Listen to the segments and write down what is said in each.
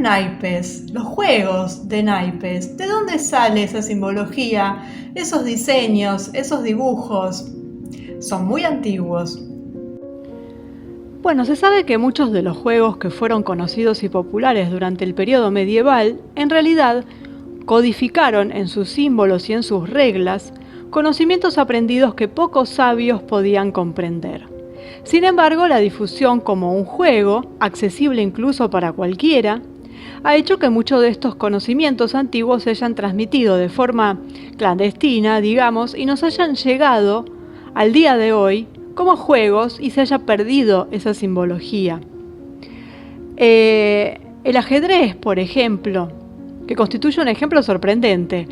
naipes, los juegos de naipes. ¿De dónde sale esa simbología, esos diseños, esos dibujos? Son muy antiguos. Bueno, se sabe que muchos de los juegos que fueron conocidos y populares durante el periodo medieval, en realidad, codificaron en sus símbolos y en sus reglas conocimientos aprendidos que pocos sabios podían comprender. Sin embargo, la difusión como un juego, accesible incluso para cualquiera, ha hecho que muchos de estos conocimientos antiguos se hayan transmitido de forma clandestina, digamos, y nos hayan llegado al día de hoy como juegos y se haya perdido esa simbología. El ajedrez, por ejemplo, que constituye un ejemplo sorprendente.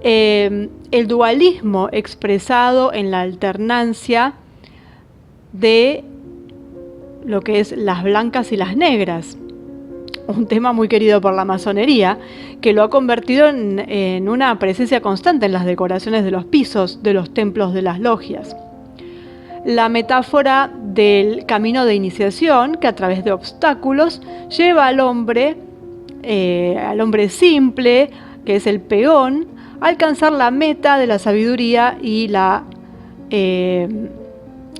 El dualismo expresado en la alternancia de lo que es las blancas y las negras. Un tema muy querido por la masonería, que lo ha convertido en una presencia constante en las decoraciones de los pisos de los templos de las logias. La metáfora del camino de iniciación, que a través de obstáculos lleva al hombre simple, que es el peón, a alcanzar la meta de la sabiduría y a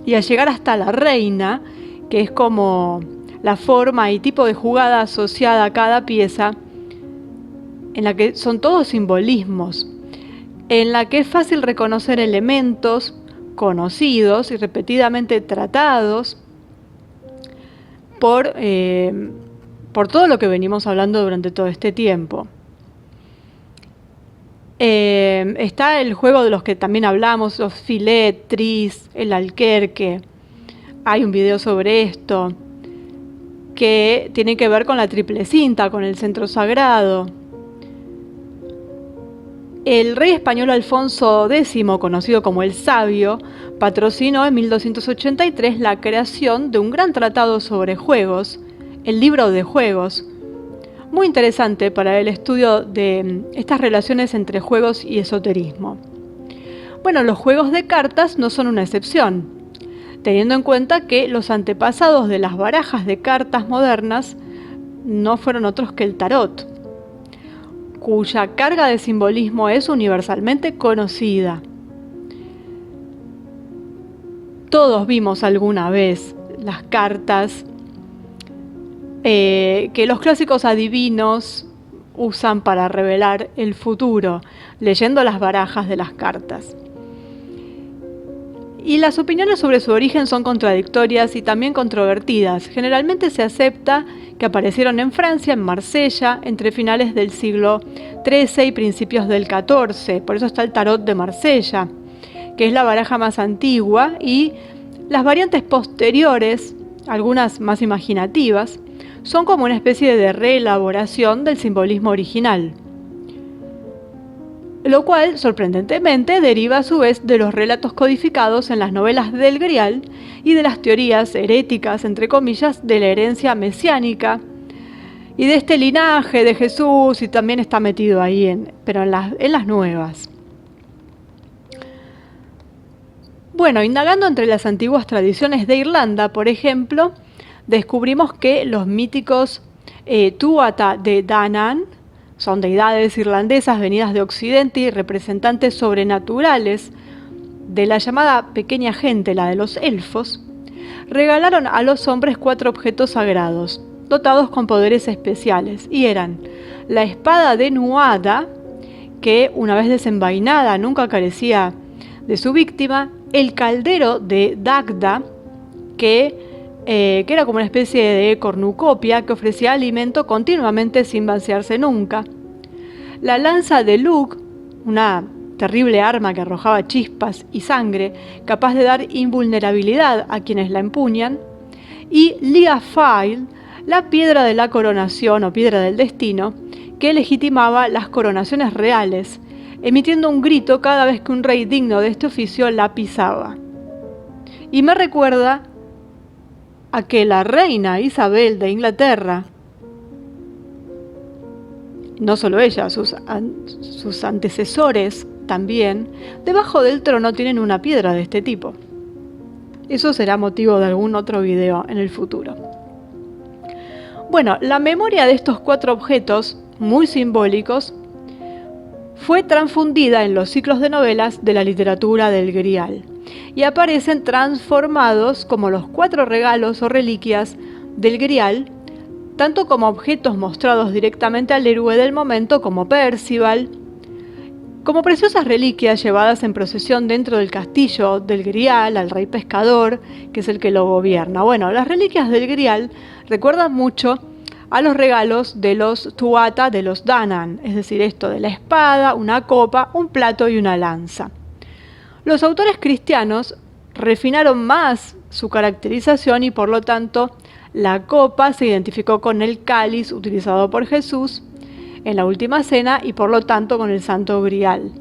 llegar hasta la reina, que es como la forma y tipo de jugada asociada a cada pieza, en la que son todos simbolismos, en la que es fácil reconocer elementos conocidos y repetidamente tratados por todo lo que venimos hablando durante todo este tiempo. Está el juego de los que también hablamos, los filet, tris, el alquerque. Hay un video sobre esto que tiene que ver con la triple cinta, con el centro sagrado. El rey español Alfonso X, conocido como el Sabio, patrocinó en 1283 la creación de un gran tratado sobre juegos, el Libro de Juegos, muy interesante para el estudio de estas relaciones entre juegos y esoterismo. Bueno, los juegos de cartas no son una excepción, teniendo en cuenta que los antepasados de las barajas de cartas modernas no fueron otros que el tarot, cuya carga de simbolismo es universalmente conocida. Todos vimos alguna vez las cartas que los clásicos adivinos usan para revelar el futuro, leyendo las barajas de las cartas. Y las opiniones sobre su origen son contradictorias y también controvertidas. Generalmente se acepta que aparecieron en Francia, en Marsella, entre finales del siglo XIII y principios del XIV. Por eso está el tarot de Marsella, que es la baraja más antigua, y las variantes posteriores, algunas más imaginativas, son como una especie de reelaboración del simbolismo original, lo cual, sorprendentemente, deriva a su vez de los relatos codificados en las novelas del Grial y de las teorías heréticas, entre comillas, de la herencia mesiánica y de este linaje de Jesús, y también está metido ahí, pero en las nuevas. Bueno, indagando entre las antiguas tradiciones de Irlanda, por ejemplo, descubrimos que los míticos Tuatha de Danann son deidades irlandesas venidas de Occidente y representantes sobrenaturales de la llamada pequeña gente, la de los elfos, regalaron a los hombres 4 objetos sagrados, dotados con poderes especiales, y eran la espada de Nuada, que una vez desenvainada nunca carecía de su víctima, el caldero de Dagda, que era como una especie de cornucopia que ofrecía alimento continuamente sin vaciarse nunca, la lanza de Lugh, una terrible arma que arrojaba chispas y sangre, capaz de dar invulnerabilidad a quienes la empuñan, y Liafail, la piedra de la coronación o piedra del destino, que legitimaba las coronaciones reales, emitiendo un grito cada vez que un rey digno de este oficio la pisaba. Y me recuerda a que la reina Isabel de Inglaterra, no solo ella, sus antecesores también, debajo del trono tienen una piedra de este tipo. Eso será motivo de algún otro video en el futuro. Bueno, la memoria de estos 4 objetos, muy simbólicos, fue transfundida en los ciclos de novelas de la literatura del Grial y aparecen transformados como los 4 regalos o reliquias del Grial, tanto como objetos mostrados directamente al héroe del momento como Percival, como preciosas reliquias llevadas en procesión dentro del castillo del Grial al rey pescador, que es el que lo gobierna. Bueno, las reliquias del Grial recuerdan mucho a los regalos de los Tuatha de los Danann, es decir, esto de la espada, una copa, un plato y una lanza. Los autores cristianos refinaron más su caracterización y por lo tanto la copa se identificó con el cáliz utilizado por Jesús en la última cena y por lo tanto con el Santo Grial.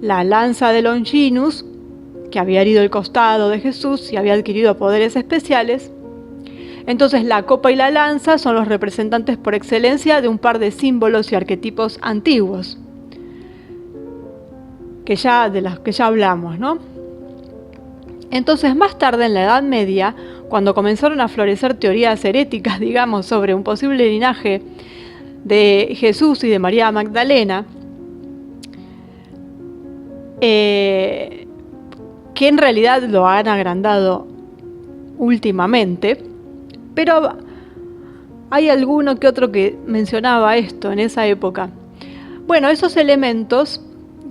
La lanza de Longinus, que había herido el costado de Jesús y había adquirido poderes especiales. Entonces la copa y la lanza son los representantes por excelencia de un par de símbolos y arquetipos antiguos, de los que ya hablamos, ¿no? Entonces más tarde en la Edad Media, cuando comenzaron a florecer teorías heréticas, digamos, sobre un posible linaje de Jesús y de María Magdalena, que en realidad lo han agrandado últimamente, pero hay alguno que otro que mencionaba esto en esa época. Bueno, esos elementos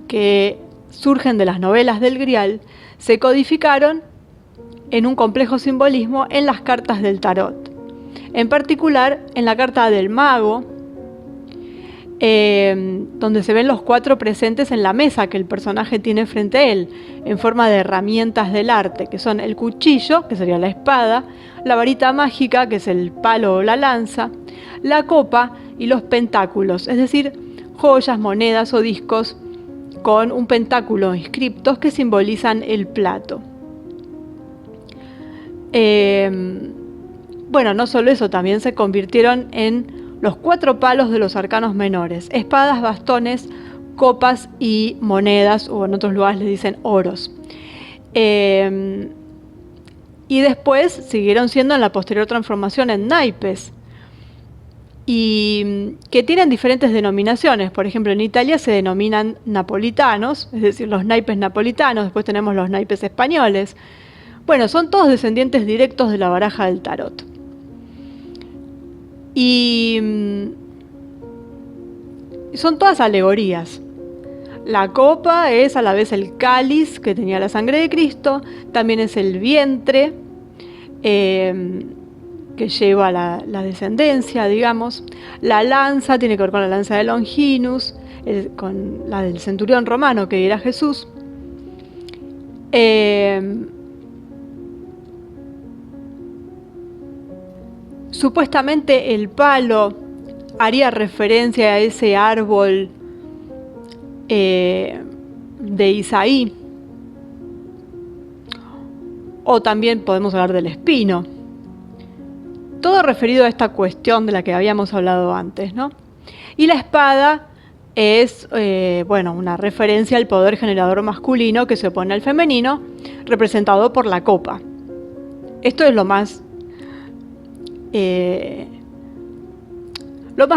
que surgen de las novelas del Grial se codificaron en un complejo simbolismo en las cartas del tarot. En particular, en la carta del mago, donde se ven los 4 presentes en la mesa que el personaje tiene frente a él, en forma de herramientas del arte, que son el cuchillo, que sería la espada, la varita mágica, que es el palo o la lanza, la copa y los pentáculos, es decir, joyas, monedas o discos con un pentáculo inscriptos que simbolizan el plato. Bueno, no solo eso, también se convirtieron en los 4 palos de los arcanos menores: espadas, bastones, copas y monedas, o en otros lugares le dicen oros. Y después siguieron siendo en la posterior transformación en naipes, y que tienen diferentes denominaciones. Por ejemplo, en Italia se denominan napolitanos, es decir, los naipes napolitanos. Después tenemos los naipes españoles. Bueno, son todos descendientes directos de la baraja del tarot. Y son todas alegorías. La copa es a la vez el cáliz que tenía la sangre de Cristo, también es el vientre que lleva la descendencia, digamos. La lanza tiene que ver con la lanza de Longinus, con la del centurión romano que era Jesús. Supuestamente el palo haría referencia a ese árbol de Isaí, o también podemos hablar del espino. Todo referido a esta cuestión de la que habíamos hablado antes, ¿no? Y la espada es una referencia al poder generador masculino que se opone al femenino, representado por la copa. Esto es lo más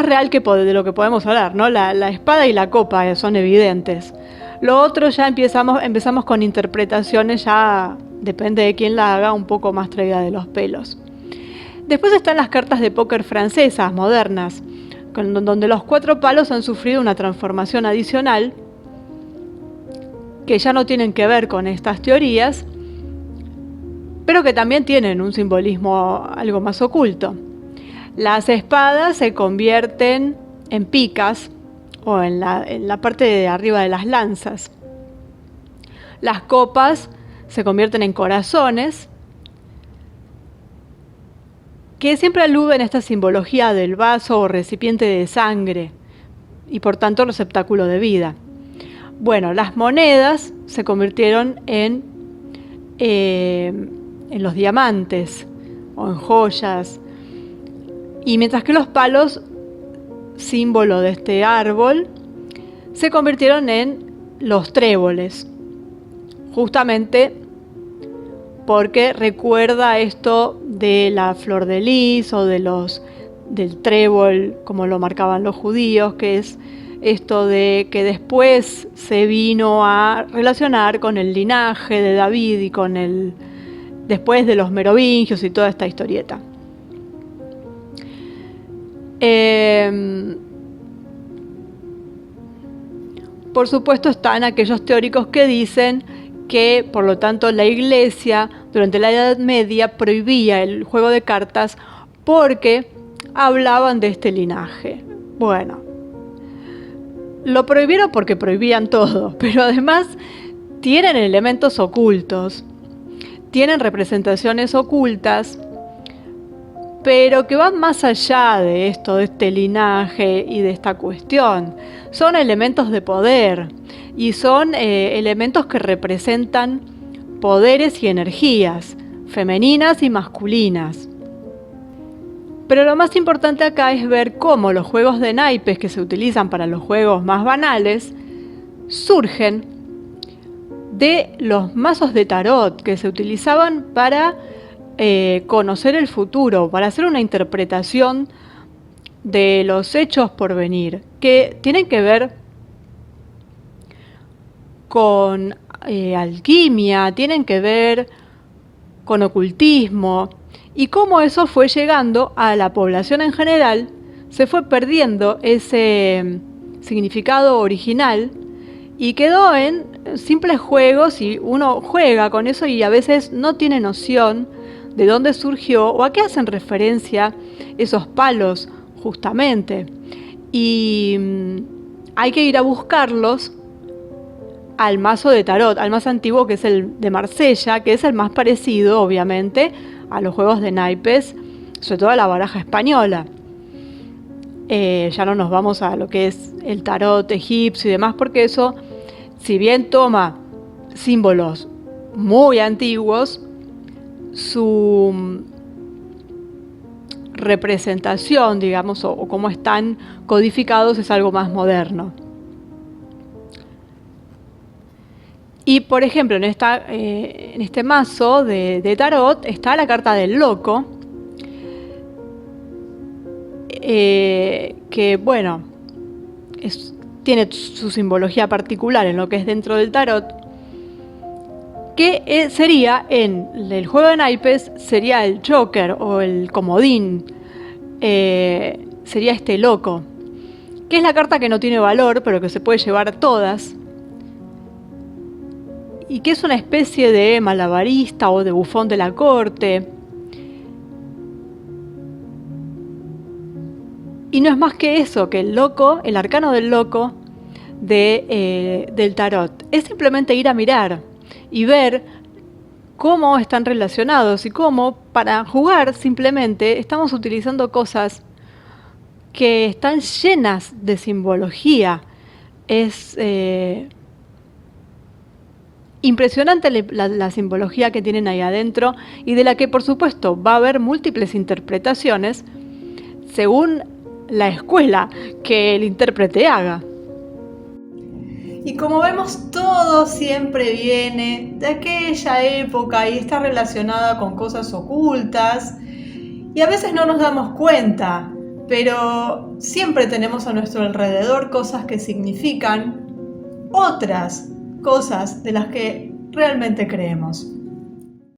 real de lo que podemos hablar, ¿no? La espada y la copa son evidentes. Lo otro ya empezamos con interpretaciones, ya depende de quién la haga, un poco más traída de los pelos. Después están las cartas de póker francesas, modernas, donde los 4 palos han sufrido una transformación adicional, que ya no tienen que ver con estas teorías, pero que también tienen un simbolismo algo más oculto. Las espadas se convierten en picas o en la parte de arriba de las lanzas. Las copas se convierten en corazones, que siempre aluden a esta simbología del vaso o recipiente de sangre y por tanto receptáculo de vida. Bueno, las monedas se convirtieron en los diamantes o en joyas, y mientras que los palos, símbolo de este árbol, se convirtieron en los tréboles, justamente porque recuerda esto de la flor de lis o de los del trébol, como lo marcaban los judíos, que es esto de que después se vino a relacionar con el linaje de David y con después de los merovingios y toda esta historieta. Por supuesto están aquellos teóricos que dicen que, por lo tanto, la Iglesia durante la Edad Media prohibía el juego de cartas porque hablaban de este linaje. Bueno, lo prohibieron porque prohibían todo, pero además tienen elementos ocultos, tienen representaciones ocultas, pero que van más allá de esto, de este linaje y de esta cuestión. Son elementos de poder y son elementos que representan poderes y energías, femeninas y masculinas. Pero lo más importante acá es ver cómo los juegos de naipes que se utilizan para los juegos más banales surgen de los mazos de tarot que se utilizaban para conocer el futuro, para hacer una interpretación de los hechos por venir, que tienen que ver con alquimia, tienen que ver con ocultismo, y cómo eso fue llegando a la población en general, se fue perdiendo ese significado original y quedó en simples juegos, y uno juega con eso y a veces no tiene noción de dónde surgió o a qué hacen referencia esos palos justamente. Y hay que ir a buscarlos al mazo de tarot, al más antiguo, que es el de Marsella, que es el más parecido, obviamente, a los juegos de naipes, sobre todo a la baraja española. Ya no nos vamos a lo que es el tarot egipcio y demás, porque eso, si bien toma símbolos muy antiguos, su representación, digamos, o cómo están codificados es algo más moderno. Y por ejemplo, en este mazo de tarot está la carta del loco, que bueno, tiene su simbología particular en lo que es dentro del tarot, que sería en el juego de naipes, sería el Joker o el comodín, sería este loco, que es la carta que no tiene valor, pero que se puede llevar todas, y que es una especie de malabarista o de bufón de la corte. Y no es más que eso, que el loco, el arcano del loco del tarot. Es simplemente ir a mirar y ver cómo están relacionados y cómo para jugar simplemente estamos utilizando cosas que están llenas de simbología. Es impresionante la simbología que tienen ahí adentro, y de la que por supuesto va a haber múltiples interpretaciones según la escuela que el intérprete haga. Y como vemos, todo siempre viene de aquella época y está relacionada con cosas ocultas, y a veces no nos damos cuenta, pero siempre tenemos a nuestro alrededor cosas que significan otras cosas de las que realmente creemos.